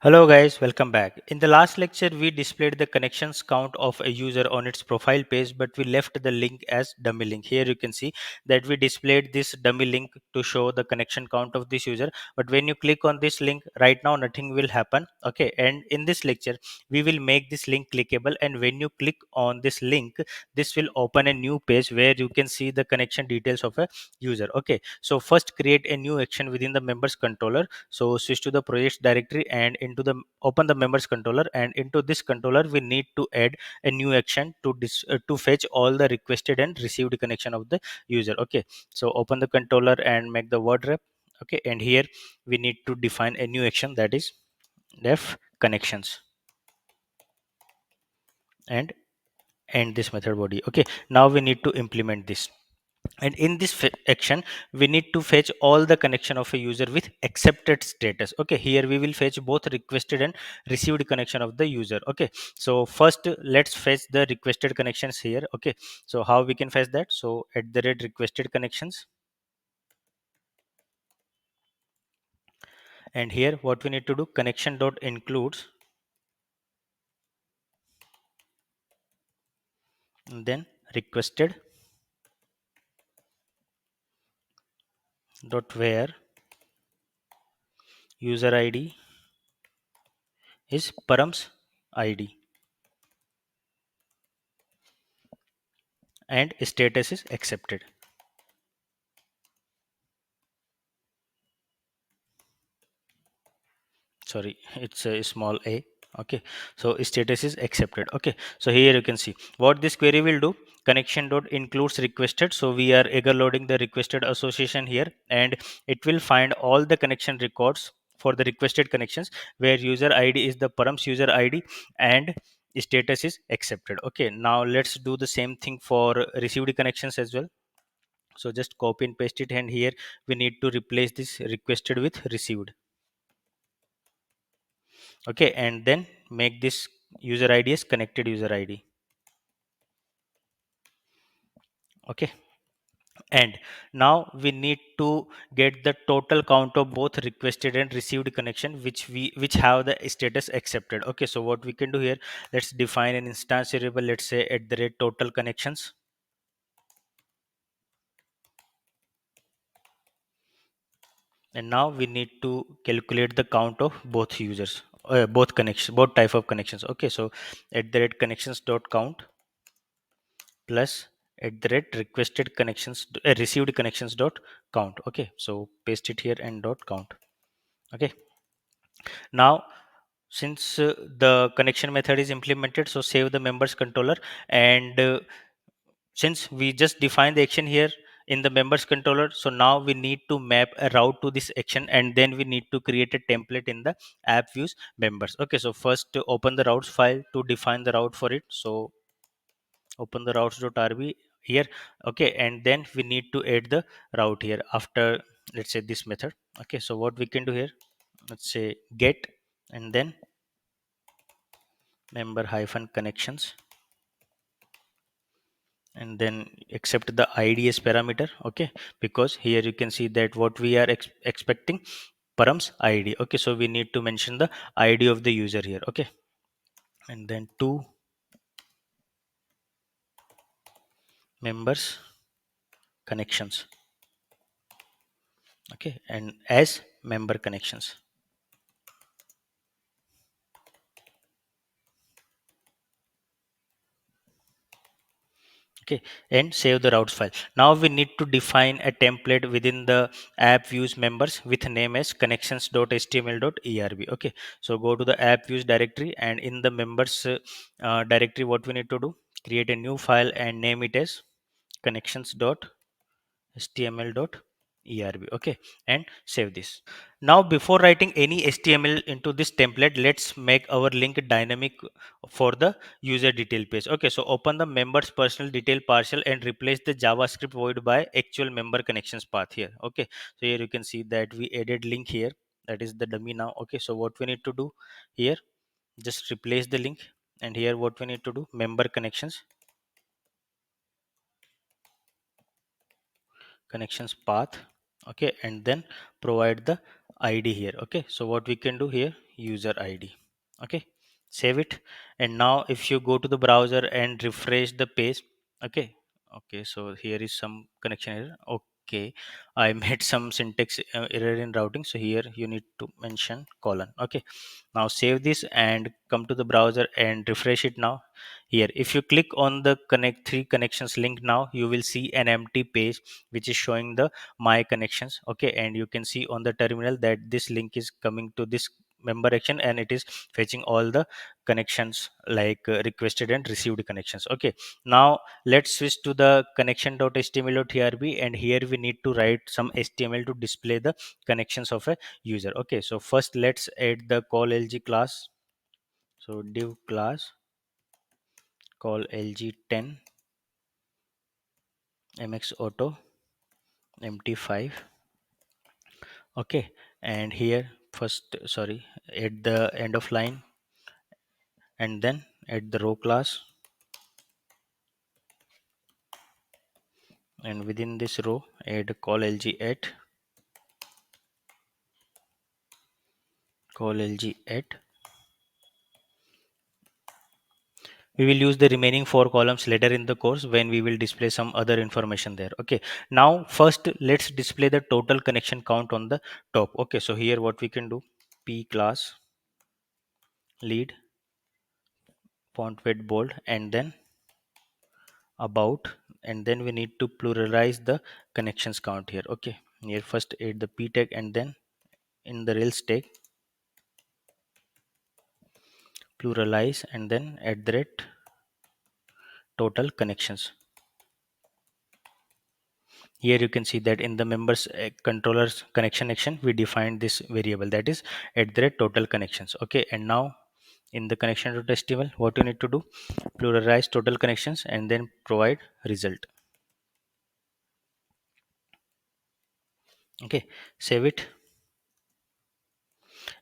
Hello guys, welcome back. In the last lecture, we displayed the connections count of a user on its profile page, but we left the link as dummy link. Here you can see that we displayed this dummy link to show the connection count of this user. But when you click on this link, right now nothing will happen. Okay, and in this lecture, we will make this link clickable. And when you click on this link, this will open a new page where you can see the connection details of a user. Okay, so first create a new action within the members controller. So switch to the projects directory and into the open the members controller, and into this controller we need to add a new action to fetch all the requested and received connection of the user. Okay, so open the controller and make the word rep. Okay, and here we need to define a new action, that is def connections, and end this method body. Okay, now we need to implement this, and in this action we need to fetch all the connection of a user with accepted status. Okay, here we will fetch both requested and received connection of the user. Okay, so first let's fetch the requested connections here. Okay, so how we can fetch that? So at the rate requested connections, and here what we need to do, connection dot includes, and then requested dot where user id is params id and status is accepted. Sorry, it's a small a. Okay, so status is accepted. Okay, so here you can see what this query will do. Connection dot includes requested, so we are eager loading the requested association here, and it will find all the connection records for the requested connections where user id is the params user id and status is accepted. Okay, now let's do the same thing for received connections as well. So just copy and paste it, and here we need to replace this requested with received. Okay, and then make this user id as connected user id. Okay, and now we need to get the total count of both requested and received connection which have the status accepted. Okay, so what we can do here, let's define an instance variable, let's say at the rate total connections, and now we need to calculate the count of both users, both connections, both type of connections. Okay, so at the rate connections dot count plus at the rate requested connections received connections dot count. Okay, so paste it here and dot count. Okay, now since the connection method is implemented, so save the members controller, and since we just defined the action here in the members controller, so now we need to map a route to this action, and then we need to create a template in the app views members. Okay, so first open the routes file to define the route for it. So open the routes.rb here. Okay, and then we need to add the route here after, let's say, this method. Okay, so what we can do here, let's say get, and then member hyphen connections, and then accept the id as parameter. Okay, because here you can see that what we are expecting params id. Okay, so we need to mention the id of the user here. Okay, and then to members connections. Okay, and as member connections. Okay, and save the routes file. Now we need to define a template within the app views members with name as connections.html.erb. Okay, so go to the app views directory, and in the members directory, what we need to do, create a new file and name it as connections.html.erb. Okay, and save this. Now before writing any html into this template, let's make our link dynamic for the user detail page. Okay, so open the members personal detail partial and replace the javascript void by actual member connections path here. Okay, so here you can see that we added link here, that is the dummy now. Okay, so what we need to do here, just replace the link, and here what we need to do, member connections path. Okay, and then provide the id here. Okay, so what we can do here, user id. Okay, save it. And now if you go to the browser and refresh the page. Okay, okay, so here is some connection error. Okay, I made some syntax error in routing, so here you need to mention colon. Okay, now save this and come to the browser and refresh it. Now here if you click on the connect three connections link, now you will see an empty page which is showing the my connections. Okay, and you can see on the terminal that this link is coming to this member action, and it is fetching all the connections like requested and received connections. Okay, now let's switch to the connection.html.trb, and here we need to write some html to display the connections of a user. Okay, so first let's add the call lg class. So div class call lg10 mx auto mt5. Okay, and here first, sorry, at the end of line, and then at the row class, and within this row add call lg at call lg at. We will use the remaining four columns later in the course when we will display some other information there. Okay, now first let's display the total connection count on the top. Okay, so here what we can do, p class lead font weight bold, and then about, and then we need to pluralize the connections count here. Okay, here first add the p tag, and then in the rails tag pluralize, and then at the rate total connections. Here you can see that in the members controllers connection action we defined this variable, that is at the rate total connections. Okay, and now in the connection.html what you need to do, pluralize total connections and then provide result. Okay, save it.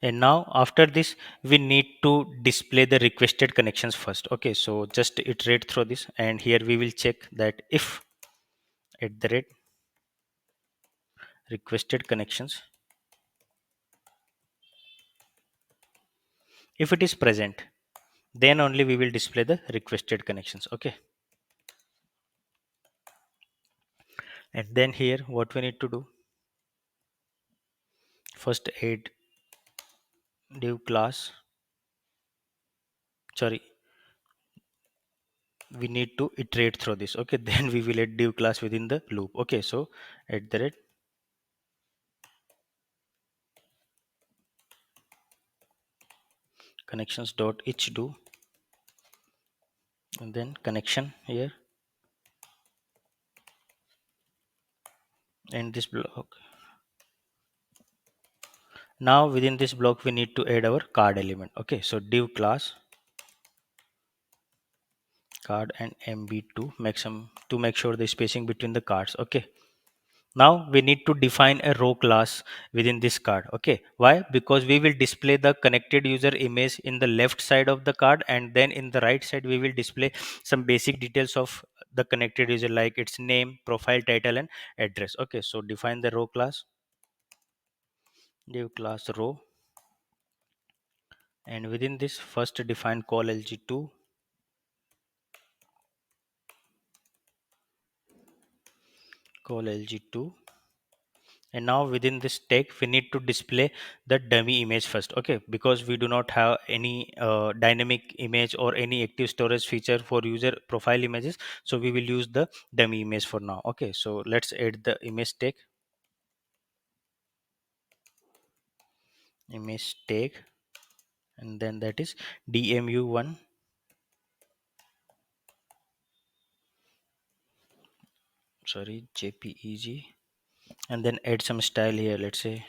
And now after this we need to display the requested connections first. Okay, so just iterate through this, and here we will check that if at the rate requested connections, if it is present, then only we will display the requested connections. Okay, and then here what we need to do, first add div class, sorry, we need to iterate through this. Okay, then we will add div class within the loop. Okay, so at the rate connections dot each do, and then connection here, and this block. Now within this block we need to add our card element. Okay, so div class card and mb2, make some to make sure the spacing between the cards. Okay, now we need to define a row class within this card. Okay, why? Because we will display the connected user image in the left side of the card, and then in the right side we will display some basic details of the connected user like its name, profile title, and address. Okay, so define the row class, div class row, and within this first define call lg2, call lg2, and now within this tag we need to display the dummy image first. Okay, because we do not have any dynamic image or any active storage feature for user profile images, so we will use the dummy image for now. Okay, so let's add the image tag, and then that is dmu1, sorry, jpeg, and then add some style here. Let's say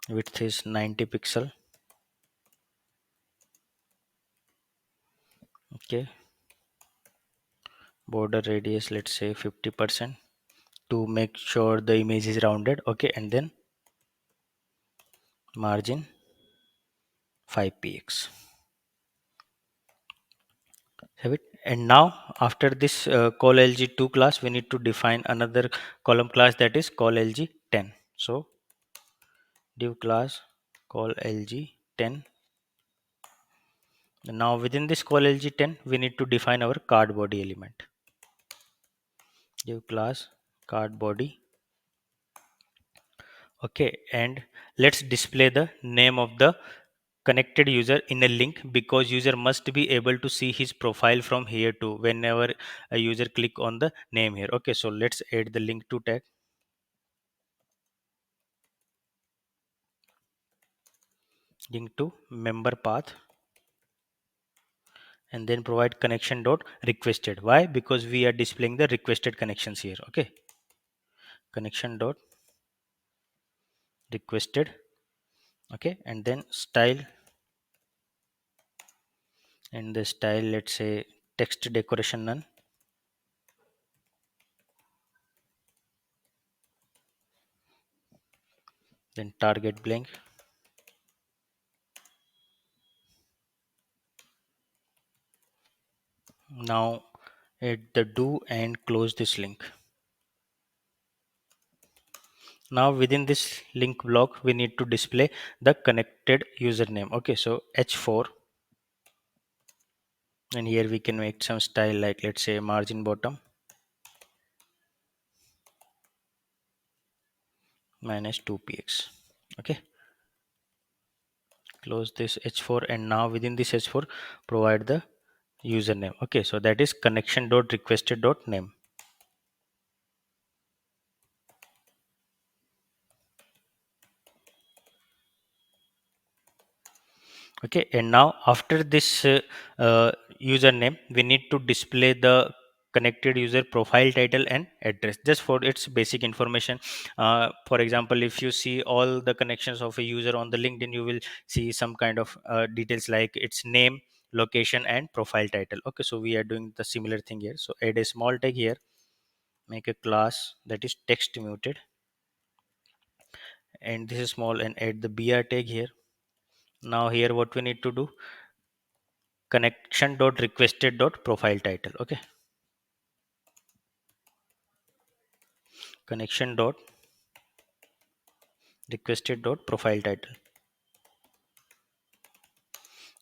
width is 90 pixel. Okay, border radius let's say 50% to make sure the image is rounded. Okay, and then margin 5 px. Have it. And now after this call lg2 class we need to define another column class, that is call lg10. So div class call lg10. Now within this call lg10 we need to define our card body element. Div class card body. Okay, and let's display the name of the connected user in a link, because user must be able to see his profile from here too whenever a user click on the name here. Okay, so let's add the link to tag, link to member path, and then provide connection dot requested. Why? Because we are displaying the requested connections here. Okay, connection dot requested. Okay, and then style, and the style, let's say text decoration none, then target blank. Now add the do and close this link. Now within this link block we need to display the connected username. Okay, so h4, and here we can make some style like, let's say margin bottom minus 2px. Okay, close this h4, and now within this h4 provide the username. Okay, so that is connection dot requested dot name. Okay, and now after this username we need to display the connected user profile title and address, just for its basic information. For example, if you see all the connections of a user on the LinkedIn, you will see some kind of details like its name, location, and profile title. Okay, so we are doing the similar thing here. So add a small tag here, make a class that is text muted, and this is small, and add the br tag here. Now here what we need to do, connection dot requested dot profile title. Okay, connection dot requested dot profile title.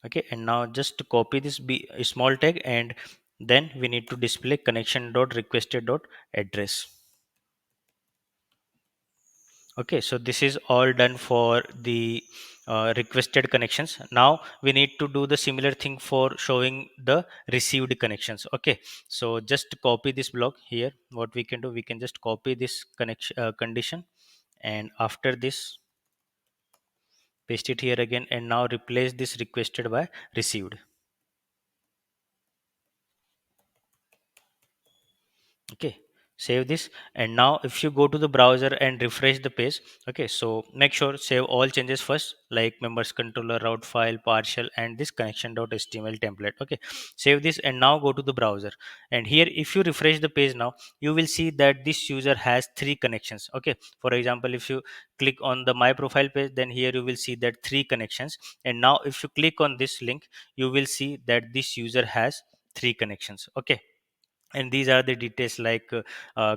Okay, and now just copy this small tag, and then we need to display connection dot requested dot address. Okay, so this is all done for the requested connections. Now we need to do the similar thing for showing the received connections. Okay, so just copy this block here. What we can do, we can just copy this connection condition, and after this paste it here again, and now replace this requested by received. Okay, save this, and now if you go to the browser and refresh the page. Okay, so make sure save all changes first, like members controller, route file, partial, and this connection.html template. Okay, save this, and now go to the browser, and here if you refresh the page now, you will see that this user has 3 connections. Okay, for example, if you click on the my profile page, then here you will see that 3 connections, and now if you click on this link, you will see that this user has 3 connections. Okay, and these are the details like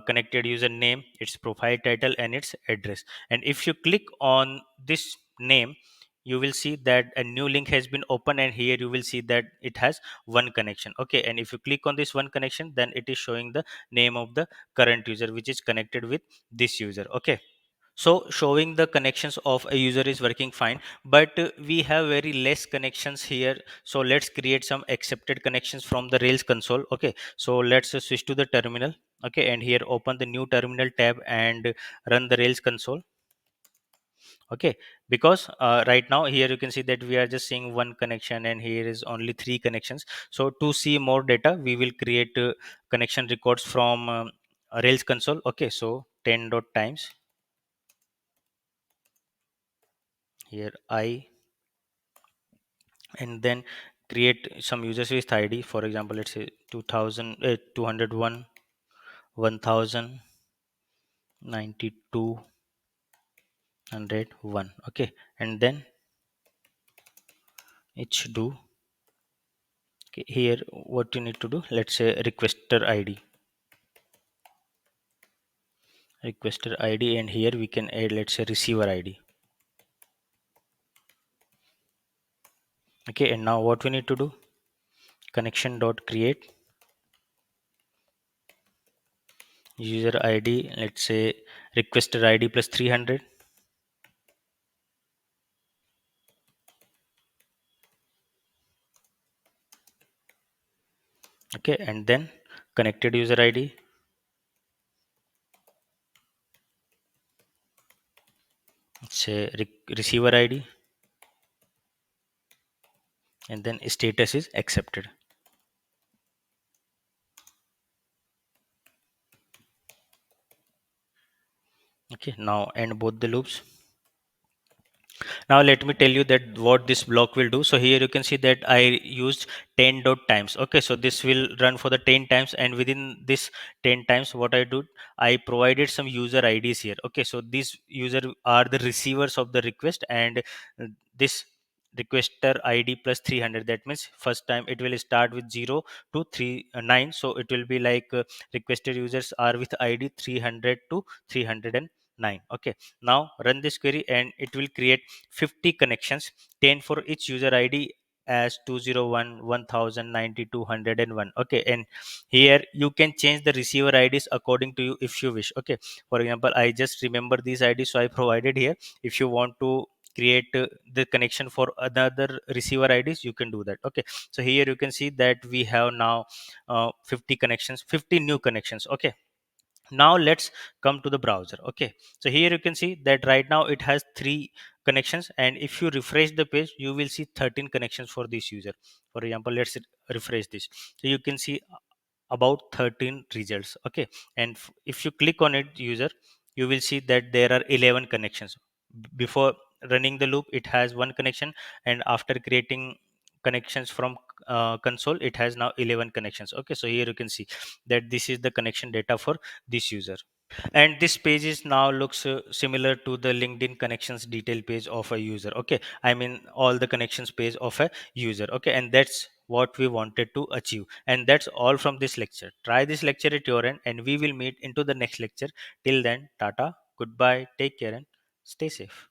connected user name, its profile title, and its address. And if you click on this name, you will see that a new link has been opened, and here you will see that it has 1 connection. Okay, and if you click on this 1 connection, then it is showing the name of the current user which is connected with this user. Okay, so showing the connections of a user is working fine, but we have very less connections here. So let's create some accepted connections from the Rails console. Okay, so let's switch to the terminal. Okay, and here open the new terminal tab and run the Rails console. Okay, because right now here you can see that we are just seeing 1 connection, and here is only 3 connections. So to see more data, we will create connection records from Rails console. Okay, so 10 dot times here I, and then create some users with id. For example, let's say 2000 201 1000 92 101. Okay, and then each do. Okay, here what you need to do, let's say requester id, and here we can add, let's say receiver id. Okay, and now what we need to do, connection dot create user id, let's say requester id plus 300. Okay, and then connected user id, say receiver id, and then status is accepted. Okay, now end both the loops. Now let me tell you that what this block will do. So here you can see that I used 10 dot times. Okay, so this will run for the 10 times, and within this 10 times what I do, I provided some user IDs here. Okay, so these user are the receivers of the request, and this requester id plus 300, that means first time it will start with 0 to 9, so it will be like requested users are with id 300 to 309. Okay, now run this query and it will create 50 connections, 10 for each user id as 201 1000 90 201. Okay, and here you can change the receiver ids according to you if you wish. Okay, for example, I just remember these ids, so I provided here. If you want to create the connection for another receiver ids, you can do that. Okay, so here you can see that we have now 50 connections, 50 new connections. Okay, now let's come to the browser. Okay, so here you can see that right now it has 3 connections, and if you refresh the page you will see 13 connections for this user. For example, let's refresh this, so you can see about 13 results. Okay, and if you click on it user, you will see that there are 11 connections. Before running the loop it has one connection, and after creating connections from console it has now 11 connections. Okay, so here you can see that this is the connection data for this user. And this page is now looks similar to the LinkedIn connections detail page of a user. Okay, I mean all the connections page of a user. Okay, and that's what we wanted to achieve, and that's all from this lecture. Try this lecture at your end, and we will meet into the next lecture. Till then, tata, goodbye, take care, and stay safe.